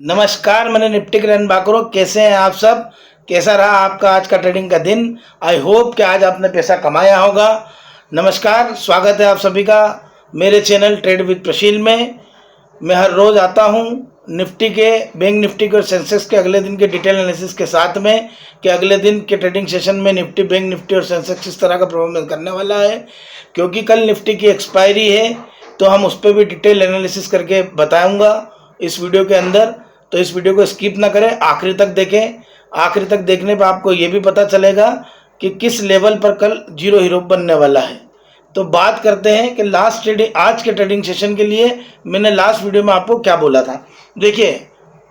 नमस्कार, मैंने निफ्टी के रन बाकरो। कैसे हैं आप सब? कैसा रहा आपका आज का ट्रेडिंग का दिन? आई होप कि आज आपने पैसा कमाया होगा। नमस्कार, स्वागत है आप सभी का मेरे चैनल ट्रेड विद प्रशील में। मैं हर रोज आता हूं निफ्टी के, बैंक निफ्टी के और सेंसेक्स के अगले दिन के डिटेल एनालिसिस के साथ में कि अगले दिन के ट्रेडिंग सेशन में निफ्टी, बैंक निफ्टी और सेंसेक्स इस तरह का परफॉर्मेंस करने वाला है। क्योंकि कल निफ्टी की एक्सपायरी है तो हम उस पर भी डिटेल एनालिसिस करके बताऊंगा इस वीडियो के अंदर। तो इस वीडियो को स्किप ना करें, आखिरी तक देखें। आखिरी तक देखने पर आपको ये भी पता चलेगा कि किस लेवल पर कल जीरो हीरो बनने वाला है। तो बात करते हैं कि लास्ट ट्रेडिंग, आज के ट्रेडिंग सेशन के लिए मैंने लास्ट वीडियो में आपको क्या बोला था। देखिए,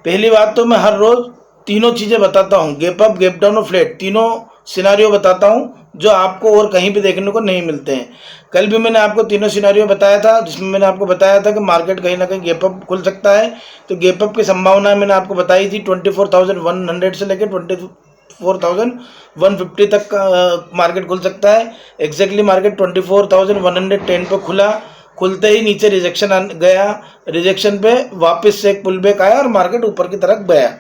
पहली बात तो मैं हर रोज तीनों चीज़ें बताता हूँ, गैप अप, गैप डाउन और फ्लैट, तीनों सिनारियो बताता हूँ जो आपको और कहीं भी देखने को नहीं मिलते हैं। कल भी मैंने आपको तीनों सिनारियो बताया था, जिसमें मैंने आपको बताया था कि मार्केट कहीं ना कहीं गैप अप खुल सकता है। तो गैप अप की संभावना मैंने आपको बताई थी 24,100 से लेकर 24,150 तक का मार्केट खुल सकता है। एग्जैक्टली मार्केट 24,110 पर खुला। खुलते ही नीचे रिजेक्शन गया, रिजेक्शन पे वापस से एक पुल बैक आया और मार्केट ऊपर की तरफ गया।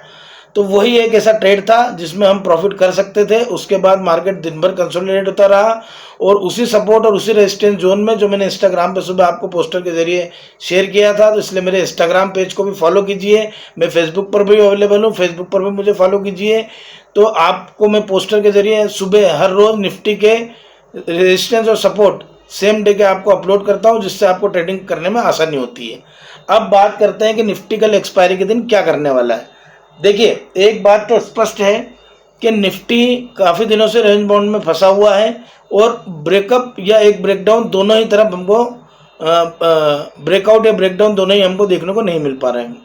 तो वही एक ऐसा ट्रेड था जिसमें हम प्रॉफिट कर सकते थे। उसके बाद मार्केट दिन भर कंसोलिडेट होता रहा और उसी सपोर्ट और उसी रेजिस्टेंस जोन में, जो मैंने इंस्टाग्राम पे सुबह आपको पोस्टर के जरिए शेयर किया था, तो इसलिए मेरे इंस्टाग्राम पेज को भी फॉलो कीजिए। मैं फेसबुक पर भी अवेलेबल हूँ, फेसबुक पर भी मुझे फॉलो कीजिए। तो आपको मैं पोस्टर के जरिए सुबह हर रोज़ निफ्टी के रेजिस्टेंस और सपोर्ट सेम डे के आपको अपलोड करता हूँ, जिससे आपको ट्रेडिंग करने में आसानी होती है। अब बात करते हैं कि निफ्टी कल एक्सपायरी के दिन क्या करने वाला है। देखिए, एक बात तो स्पष्ट है कि निफ्टी काफ़ी दिनों से रेंज बाउंड में फंसा हुआ है और ब्रेकअप या एक ब्रेकडाउन दोनों ही तरफ हमको, ब्रेकआउट या ब्रेकडाउन दोनों ही हमको देखने को नहीं मिल पा रहे हैं।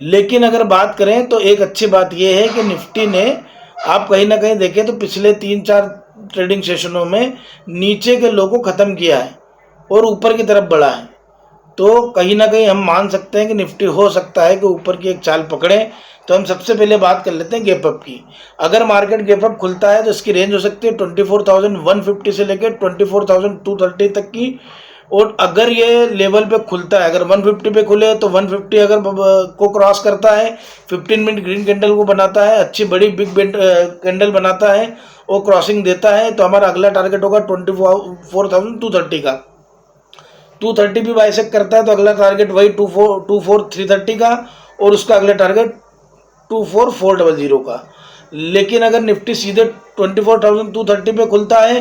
लेकिन अगर बात करें तो एक अच्छी बात यह है कि निफ्टी ने, आप कहीं ना कहीं देखें तो पिछले 3-4 ट्रेडिंग सेशनों में नीचे के लो को ख़त्म किया है और ऊपर की तरफ बढ़ा है। तो कहीं ना कहीं हम मान सकते हैं कि निफ्टी हो सकता है कि ऊपर की एक चाल पकड़े। तो हम सबसे पहले बात कर लेते हैं गैप अप की। अगर मार्केट गैप अप खुलता है तो इसकी रेंज हो सकती है 24,150 से लेकर 24,230 तक की। और अगर ये लेवल पे खुलता है, अगर 150 पे खुले तो 150 अगर को क्रॉस करता है, 15 मिनट ग्रीन कैंडल को बनाता है, अच्छी बड़ी बिग कैंडल बनाता है और क्रॉसिंग देता है, तो हमारा अगला टारगेट होगा 24,230 का। 230 भी बाइसेक्ट करता है तो अगला टारगेट वही 24,330 का और उसका अगला टारगेट 24,400 का। लेकिन अगर निफ्टी सीधे 24,230 पे खुलता है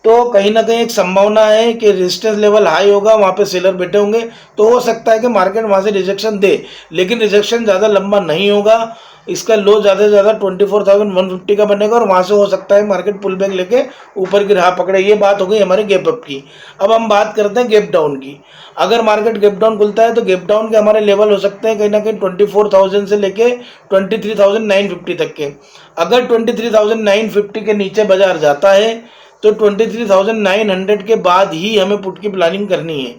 तो कहीं ना कहीं एक संभावना है कि रेजिस्टेंस लेवल हाई होगा, वहाँ पे सेलर बैठे होंगे, तो हो सकता है कि मार्केट वहाँ से रिजेक्शन दे। लेकिन रिजेक्शन ज़्यादा लंबा नहीं होगा, इसका लो ज़्यादा से ज़्यादा 24,150 का बनेगा और वहाँ से हो सकता है मार्केट पुल बैक लेके ऊपर की राह पकड़े। ये बात हो गई हमारे गैप अप की। अब हम बात करते हैं गैप डाउन की। अगर मार्केट गैप डाउन खुलता है तो गैप डाउन के हमारे लेवल हो सकते हैं कहीं ना कहीं 24,000 से लेके 23,950 तक के। अगर 23,950 के नीचे बाजार जाता है तो 23,900 के बाद ही हमें पुट की प्लानिंग करनी है।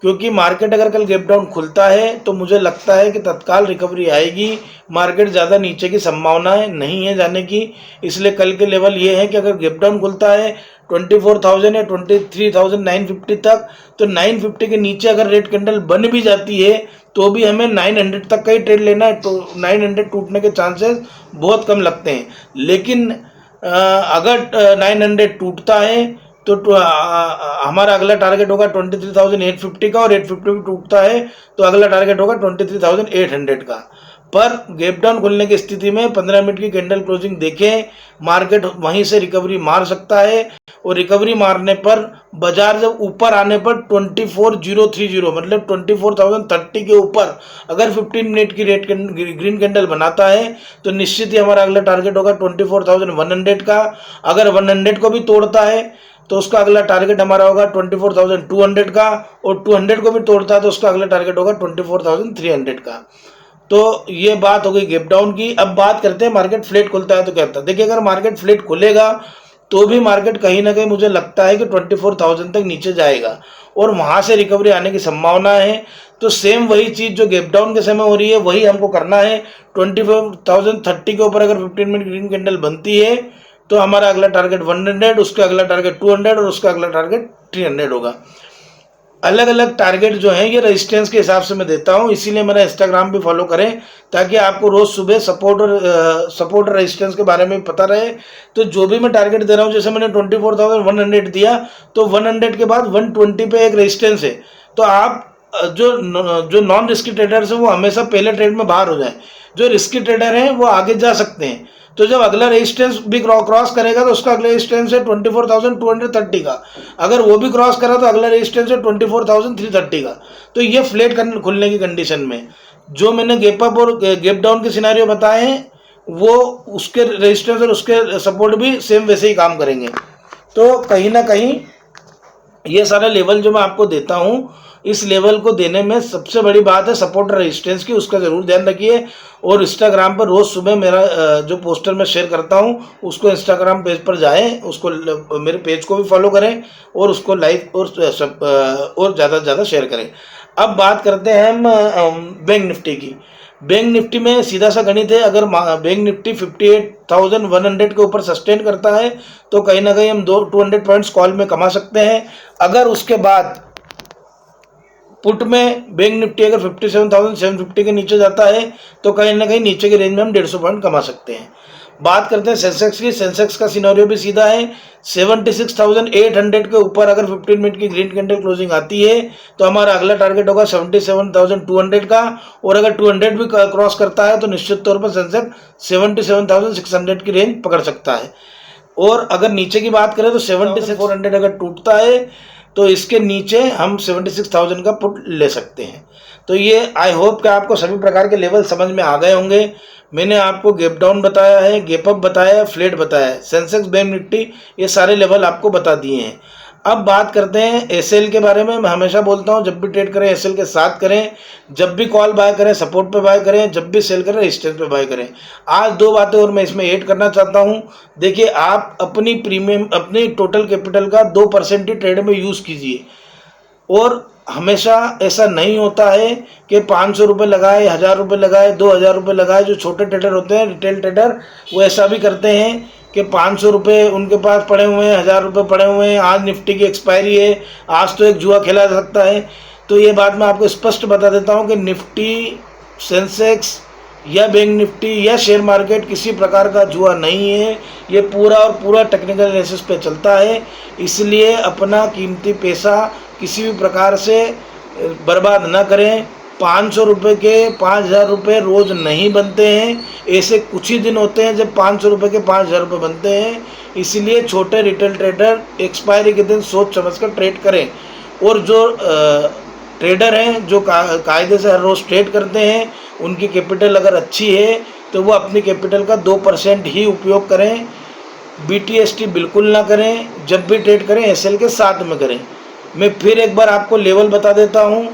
क्योंकि मार्केट अगर कल गैप डाउन खुलता है तो मुझे लगता है कि तत्काल रिकवरी आएगी। मार्केट ज़्यादा नीचे की संभावनाएं नहीं है जाने की। इसलिए कल के लेवल ये है कि अगर गैप डाउन खुलता है 24,000 या 23,950 तक, तो 950 के नीचे अगर रेड कैंडल बन भी जाती है तो भी हमें 900 तक का ही ट्रेड लेना है। तो 900 टूटने के चांसेस बहुत कम लगते हैं। लेकिन अगर 900 टूटता है तो हमारा अगला टारगेट होगा 23,850 का और 850 भी टूटता है तो अगला टारगेट होगा 23,800 का। पर गैप डाउन खुलने की स्थिति में 15 मिनट की कैंडल क्लोजिंग देखें, मार्केट वहीं से रिकवरी मार सकता है। और रिकवरी मारने पर बाजार जब ऊपर आने पर 24,030 मतलब 24,030 के ऊपर अगर 15 मिनट की रेड ग्रीन कैंडल बनाता है तो निश्चित ही हमारा अगला टारगेट होगा 24,100 का। अगर 100 को भी तोड़ता है तो उसका अगला टारगेट हमारा होगा 24,200 का और 200 को भी तोड़ता है तो उसका अगला टारगेट होगा 24,300 का। तो ये बात हो गई गैप डाउन की। अब बात करते हैं मार्केट फ्लैट खुलता है तो क्या होता है। देखिए, अगर मार्केट फ्लैट खुलेगा तो भी मार्केट कहीं ना कहीं मुझे लगता है कि 24,000 तक नीचे जाएगा और वहां से रिकवरी आने की संभावना है। तो सेम वही चीज जो गैप डाउन के समय हो रही है वही हमको करना है। 24,030 के ऊपर अगर 15 मिनट ग्रीन कैंडल बनती है तो हमारा अगला टारगेट 100, उसका अगला टारगेट 200 और उसका अगला टारगेट 300 होगा। अलग अलग टारगेट जो हैं ये रेजिस्टेंस के हिसाब से मैं देता हूँ, इसीलिए मेरा इंस्टाग्राम भी फॉलो करें ताकि आपको रोज़ सुबह सपोर्ट और रेजिस्टेंस के बारे में पता रहे। तो जो भी मैं टारगेट दे रहा हूँ, जैसे मैंने 24,100 दिया तो 100 के बाद 120 पे एक रेजिस्टेंस है, तो आप जो नॉन रिस्की ट्रेडर्स हैं वो हमेशा पहले ट्रेड में बाहर हो जाएं, जो रिस्की ट्रेडर हैं वो आगे जा सकते हैं। तो जब अगला रेजिस्टेंस भी क्रॉस करेगा तो उसका अगला रेजिस्टेंस है 24,230 का, अगर वो भी क्रॉस करा तो अगला रेजिस्टेंस है 24,330 का। तो ये फ्लैट खुलने की कंडीशन में जो मैंने गैप अप और गैप डाउन के सिनारियो बताए हैं वो उसके रेजिस्टेंस और उसके सपोर्ट भी सेम वैसे ही काम करेंगे। तो कहीं ना कहीं ये सारा लेवल जो मैं आपको देता हूँ, इस लेवल को देने में सबसे बड़ी बात है सपोर्ट और रेजिस्टेंस की, उसका ज़रूर ध्यान रखिए। और इंस्टाग्राम पर रोज़ सुबह मेरा जो पोस्टर मैं शेयर करता हूँ उसको इंस्टाग्राम पेज पर जाएं, उसको मेरे पेज को भी फॉलो करें और उसको लाइक और ज़्यादा से ज़्यादा शेयर करें। अब बात करते हैं हम बैंक निफ्टी की। बैंक निफ्टी में सीधा सा गणित है, अगर बैंक निफ्टी 58,100 के ऊपर सस्टेन करता है तो कहीं ना कहीं हम 200 पॉइंट्स कॉल में कमा सकते हैं। अगर उसके बाद पुट में बैंक निफ्टी अगर 57,750 के नीचे जाता है तो कहीं ना कहीं नीचे के रेंज में हम 150 पॉइंट कमा सकते हैं। बात करते हैं सेंसेक्स की। सेंसेक्स का सिनेरियो भी सीधा है, 76,800 के ऊपर अगर 15 मिनट की ग्रीन कैंडल क्लोजिंग आती है तो हमारा अगला टारगेट होगा 77,200 का, और अगर 200 भी क्रॉस करता है तो निश्चित तौर पर सेंसेक्स 77,600 की रेंज पकड़ सकता है। और अगर नीचे की बात करें तो 76,400 अगर टूटता है तो इसके नीचे हम 76,000 का पुट ले सकते हैं। तो ये आई होप कि आपको सभी प्रकार के लेवल समझ में आ गए होंगे। मैंने आपको गैप डाउन बताया है, गैप अप बताया है, फ्लैट बताया है, सेंसेक्स, बैंक निफ्टी, ये सारे लेवल आपको बता दिए हैं। अब बात करते हैं एसएल के बारे में। मैं हमेशा बोलता हूँ जब भी ट्रेड करें एसएल के साथ करें, जब भी कॉल बाय करें सपोर्ट पे बाय करें, जब भी सेल करें रेजिस्टेंस पे बाय करें। आज दो बातें और मैं इसमें ऐड करना चाहता हूँ। देखिए, आप अपनी प्रीमियम अपनी टोटल कैपिटल का 2% ही ट्रेड में यूज़ कीजिए, और हमेशा ऐसा नहीं होता है कि 500 रुपये लगाए, 1000 रुपये लगाए, 2000 रुपये लगाए। जो छोटे ट्रेडर होते हैं, रिटेल ट्रेडर, वो ऐसा भी करते हैं कि 500 रुपये उनके पास पड़े हुए हैं, 1000 रुपये पड़े हुए हैं, आज निफ्टी की एक्सपायरी है, आज तो एक जुआ खेला जा सकता है। तो ये बात मैं आपको स्पष्ट बता देता हूँ कि निफ्टी, सेंसेक्स या बैंक निफ्टी या शेयर मार्केट किसी प्रकार का जुआ नहीं है। ये पूरा और पूरा टेक्निकल एनालिसिस पे चलता है, इसलिए अपना कीमती पैसा किसी भी प्रकार से बर्बाद ना करें। 500 रुपये के 5,000 रुपये रोज़ नहीं बनते हैं, ऐसे कुछ ही दिन होते हैं जब 500 रुपये के 5,000 रुपये बनते हैं। इसलिए छोटे रिटेल ट्रेडर एक्सपायरी के दिन सोच समझ कर ट्रेड करें, और जो ट्रेडर हैं जो कायदे से हर रोज़ ट्रेड करते हैं, उनकी कैपिटल अगर अच्छी है तो वो अपनी कैपिटल का 2% ही उपयोग करें। BTST बिल्कुल ना करें, जब भी ट्रेड करें एसएल के साथ में करें। मैं फिर एक बार आपको लेवल बता देता हूँ।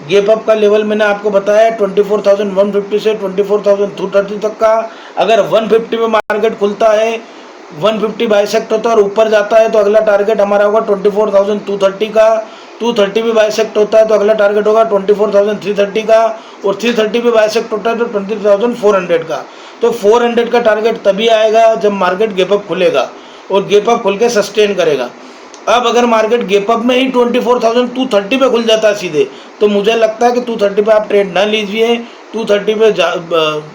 गैप अप का लेवल मैंने आपको बताया 24,150 से 24,230 तक का। अगर 150 में मार्केट खुलता है, 150 बाइसेक्ट होता है और ऊपर जाता है तो अगला टारगेट हमारा होगा 24,230 का। 230 भी बाइसेक्ट होता है तो अगला टारगेट होगा 24,330 का, और 330 भी बाइसेक्ट होता है तो 23,400 का। तो 400 का टारगेट तभी आएगा जब मार्केट गैप अप खुलेगा, और गैप अप खुल के सस्टेन करेगा। अब अगर मार्केट गैप अप में ही 24,230 पे खुल जाता है सीधे, तो मुझे लगता है कि 230 पे आप ट्रेड ना लीजिए। 230 पे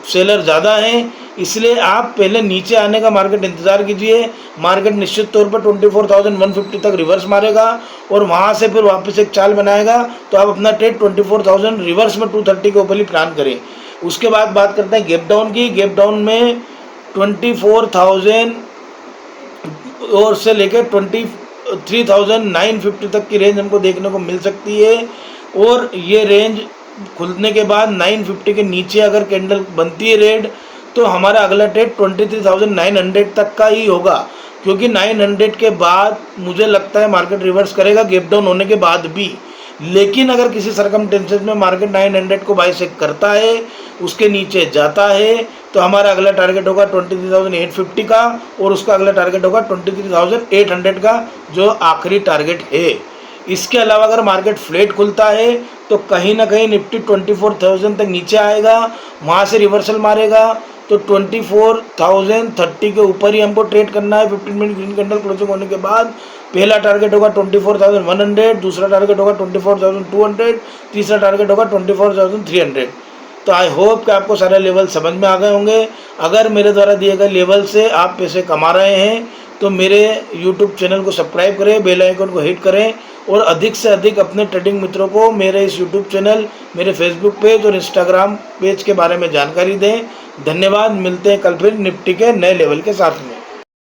सेलर ज़्यादा हैं, इसलिए आप पहले नीचे आने का मार्केट इंतज़ार कीजिए। मार्केट निश्चित तौर पर 24,150 तक रिवर्स मारेगा और वहाँ से फिर वापस एक चाल बनाएगा, तो आप अपना ट्रेड 24,000 रिवर्स में 230 के ऊपर ही प्लान करें। उसके बाद बात करते हैं गैप डाउन की। गैप डाउन में 24,000 और से लेकर 23,950 तक की रेंज हमको देखने को मिल सकती है, और ये रेंज खुलने के बाद 950 के नीचे अगर कैंडल बनती है रेड, तो हमारा अगला ट्रेड 23,900 तक का ही होगा, क्योंकि 900 के बाद मुझे लगता है मार्केट रिवर्स करेगा गैप डाउन होने के बाद भी। लेकिन अगर किसी सरकमस्टेंसेस में मार्केट 900 को बाइसेक्ट करता है, उसके नीचे जाता है, तो हमारा अगला टारगेट होगा 23,850 का, और उसका अगला टारगेट होगा 23,800 का, जो आखिरी टारगेट है। इसके अलावा अगर मार्केट फ्लैट खुलता है तो कहीं ना कहीं निफ्टी 24,000 तक नीचे आएगा, वहाँ से रिवर्सल मारेगा, तो 24,030 के ऊपर ही हमको ट्रेड करना है 15 मिनट ग्रीन कैंडल क्लोजिंग होने के बाद। पहला टारगेट होगा 24,100, दूसरा टारगेट होगा 24,200, तीसरा टारगेट होगा 24,300। तो आई होप कि आपको सारे लेवल समझ में आ गए होंगे। अगर मेरे द्वारा दिए गए लेवल से आप पैसे कमा रहे हैं तो मेरे यूट्यूब चैनल को सब्सक्राइब करें, बेल आइकन को हिट करें और अधिक से अधिक अपने ट्रेडिंग मित्रों को मेरे इस यूट्यूब चैनल, मेरे फेसबुक पेज और इंस्टाग्राम पेज के बारे में जानकारी दें। धन्यवाद। मिलते हैं कल फिर निफ्टी के नए लेवल के साथ में।